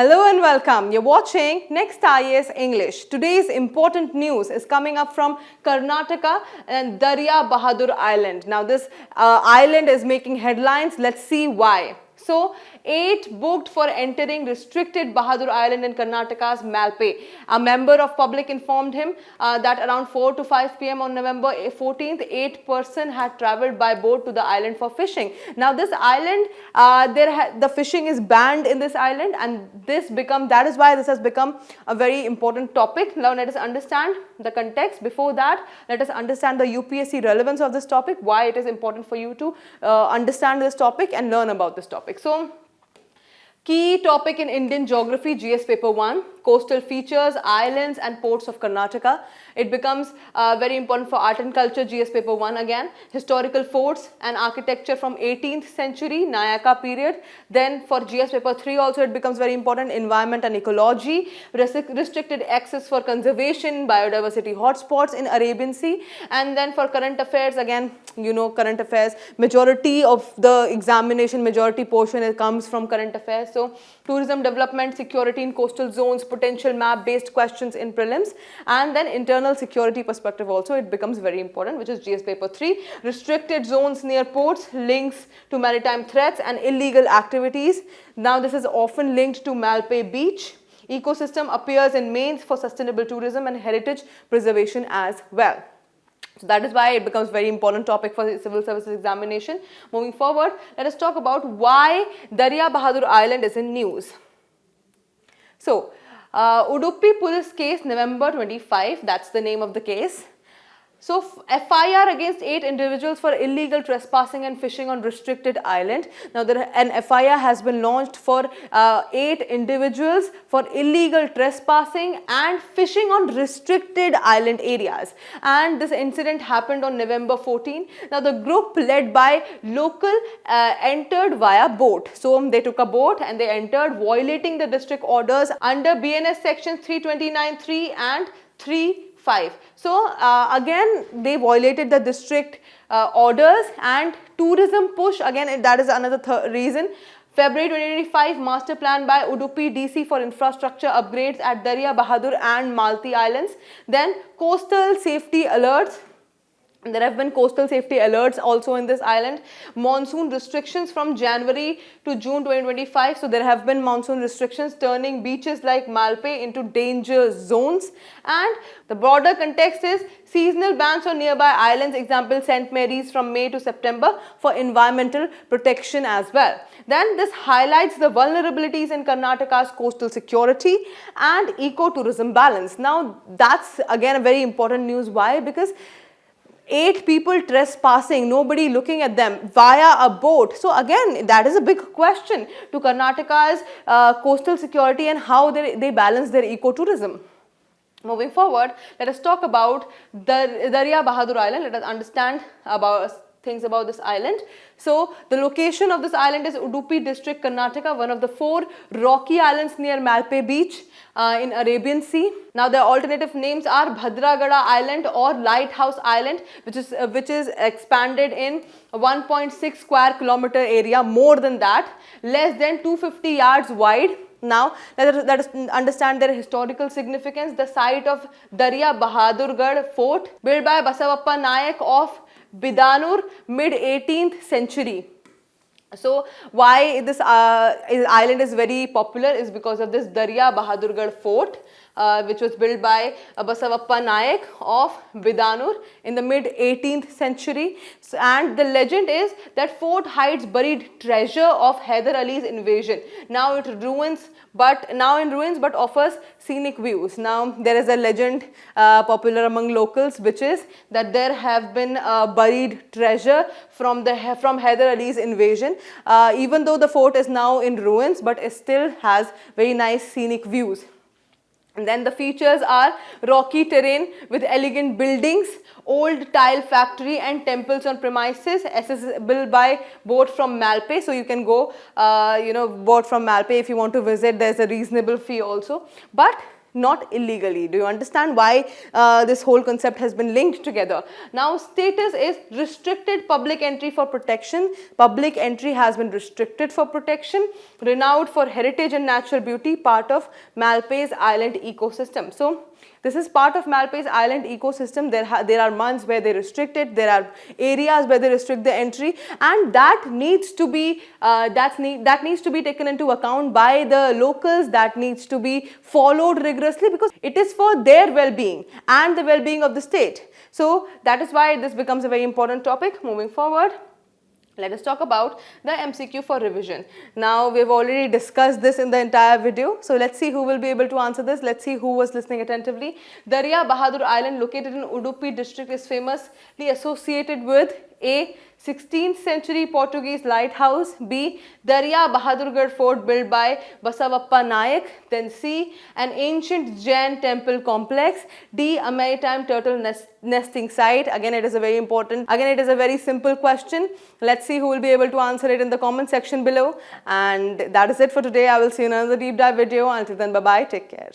Hello and welcome. You're watching Next IAS English. Today's important news is coming up from Karnataka and Dariya Bahadur Island. Now this island is making headlines. Let's see why. So, 8 booked for entering restricted Bahadur Island in Karnataka's Malpe. A member of public informed him that around 4 to 5 p.m. on November 14th, 8 persons had travelled by boat to the island for fishing. Now, this island, the fishing is banned in this island, and that is why this has become a very important topic. Now, let us understand the context. Before that, let us understand the UPSC relevance of this topic, why it is important for you to understand this topic and learn about this topic. So, key topic in Indian geography, GS paper 1, coastal features, islands and ports of Karnataka. It becomes very important for art and culture, GS paper 1 again. Historical forts and architecture from 18th century, Nayaka period. Then for GS paper 3 also it becomes very important, environment and ecology, restricted access for conservation, biodiversity hotspots in Arabian Sea. And then for current affairs, again, you know, current affairs, majority of the examination, majority portion, it comes from current affairs. So, tourism development, security in coastal zones, potential map based questions in prelims, and then internal security perspective also it becomes very important, which is GS paper 3. Restricted zones near ports, links to maritime threats and illegal activities. Now this is often linked to Malpe beach. Ecosystem appears in mains for sustainable tourism and heritage preservation as well. So that is why it becomes very important topic for the civil services examination. Moving forward, let us talk about why Dariya Bahadur Island is in news. So, Udupi police case November 25, that's the name of the case. So, FIR against 8 individuals for illegal trespassing and fishing on restricted island. Now, an FIR has been launched for 8 individuals for illegal trespassing and fishing on restricted island areas. And this incident happened on November 14. Now, the group led by local entered via boat. So, they took a boat and they entered, violating the district orders under BNS sections 329(3) and 3(5). So again they violated the district orders, and tourism push, again that is another reason. February 2025 master plan by Udupi DC for infrastructure upgrades at Dariya Bahadur and Malti Islands. Then coastal safety alerts. There have been coastal safety alerts also in this island. Monsoon restrictions from January to June 2025. So there have been monsoon restrictions turning beaches like Malpe into danger zones. And the broader context is seasonal bans on nearby islands, example St. Mary's from May to September, for environmental protection as well. Then this highlights the vulnerabilities in Karnataka's coastal security and ecotourism balance. Now that's again a very important news. Why? Because 8 people trespassing, nobody looking at them via a boat. So again, that is a big question to Karnataka's coastal security and how they balance their ecotourism. Moving forward, let us talk about the Dariya Bahadur Island. Let us understand things about this island. So, the location of this island is Udupi district, Karnataka, one of the 4 rocky islands near Malpe beach in Arabian Sea. Now, the alternative names are Bhadragada Island or Lighthouse Island, which is expanded in 1.6 square kilometer area, more than that, less than 250 yards wide. Now, let us understand their historical significance. The site of Dariya Bahadurgarh Fort, built by Basavappa Nayak of Bidanur, mid 18th century. So, why this island is very popular is because of this Dariya Bahadurgarh Fort, which was built by Basavappa Nayak of Bidanur in the mid 18th century. So, and the legend is that fort hides buried treasure of Hyder Ali's invasion. Now in ruins, but offers scenic views. Now there is a legend popular among locals, which is that there have been buried treasure from Hyder Ali's invasion. Even though the fort is now in ruins, but it still has very nice scenic views. And then the features are rocky terrain with elegant buildings, old tile factory and temples on premises, accessible by boat from Malpe. So you can go, boat from Malpe if you want to visit. There's a reasonable fee also. But not illegally. Do you understand why this whole concept has been linked together? Now, status is restricted public entry for protection. Public entry has been restricted for protection. Renowned for heritage and natural beauty, part of Malpais Island ecosystem. So, this is part of Malpais Island ecosystem. There are months where they restrict it. There are areas where they restrict the entry, and that needs to be taken into account by the locals. That needs to be followed rigorously because it is for their well-being and the well-being of the state. So that is why this becomes a very important topic. Moving forward, let us talk about the MCQ for revision. Now, we've already discussed this in the entire video. So, let's see who will be able to answer this. Let's see who was listening attentively. Dariya Bahadur Island, located in Udupi district, is famously associated with A. 16th century Portuguese lighthouse, B. Dariya Bahadurgarh fort built by Basavappa Nayak, then C. An ancient Jain temple complex, D. A maritime turtle nesting site. Again, it is a very simple question. Let's see who will be able to answer it in the comment section below. And that is it for today. I will see you in another deep dive video. Until then, bye bye, take care.